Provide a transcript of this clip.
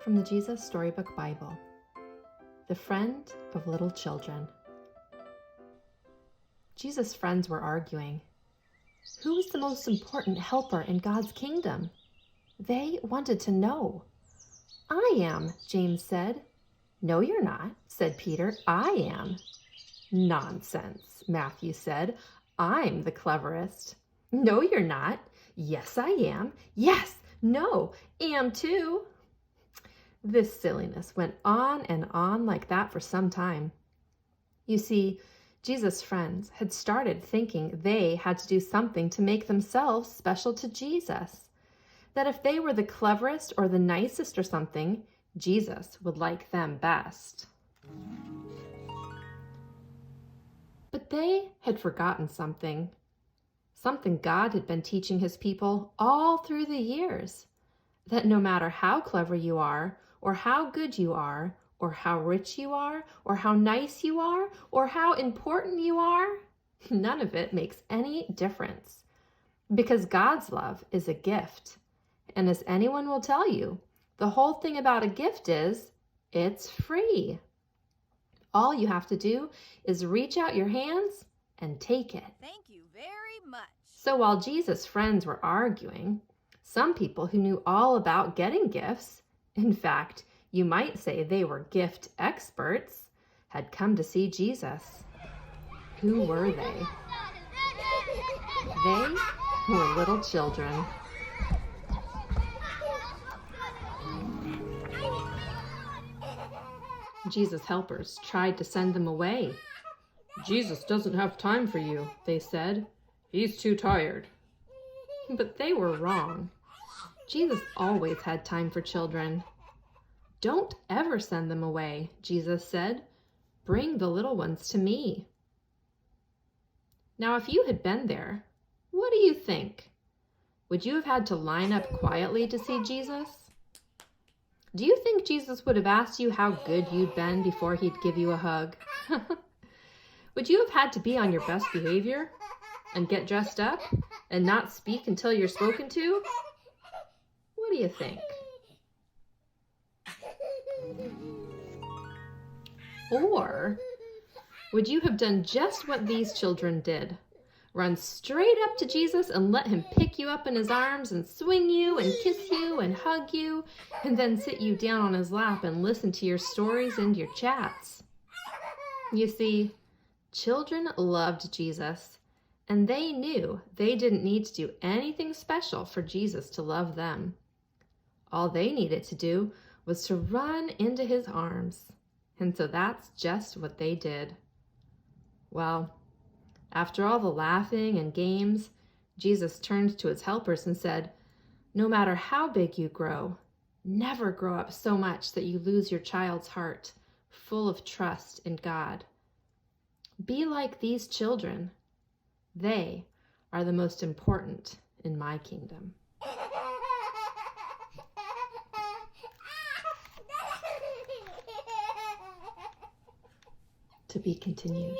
From the Jesus Storybook Bible, The Friend of Little Children. Jesus' friends were arguing. Who is the most important helper in God's kingdom? They wanted to know. I am, James said. No, you're not, said Peter. I am. Nonsense, Matthew said. I'm the cleverest. No, you're not. Yes, I am. Yes, no, am too. This silliness went on and on like that for some time. You see, Jesus' friends had started thinking they had to do something to make themselves special to Jesus. That if they were the cleverest or the nicest or something, Jesus would like them best. But they had forgotten something God had been teaching his people all through the years, that no matter how clever you are, or how good you are, or how rich you are, or how nice you are, or how important you are, none of it makes any difference. Because God's love is a gift. And as anyone will tell you, the whole thing about a gift is, it's free. All you have to do is reach out your hands and take it. Thank you very much. So while Jesus' friends were arguing, some people who knew all about getting gifts, in fact, you might say they were gift experts, had come to see Jesus. Who were they? They were little children. Jesus' helpers tried to send them away. Jesus doesn't have time for you, they said. He's too tired. But they were wrong. Jesus always had time for children. Don't ever send them away, Jesus said. Bring the little ones to me. Now, if you had been there, what do you think? Would you have had to line up quietly to see Jesus? Do you think Jesus would have asked you how good you'd been before he'd give you a hug? Would you have had to be on your best behavior and get dressed up and not speak until you're spoken to? What do you think? Or would you have done just what these children did? Run straight up to Jesus and let him pick you up in his arms and swing you and kiss you and hug you and then sit you down on his lap and listen to your stories and your chats? You see, children loved Jesus, and they knew they didn't need to do anything special for Jesus to love them. All they needed to do was to run into his arms. And so that's just what they did. Well, after all the laughing and games, Jesus turned to his helpers and said, "No matter how big you grow, never grow up so much that you lose your child's heart, full of trust in God. Be like these children. They are the most important in my kingdom." To be continued.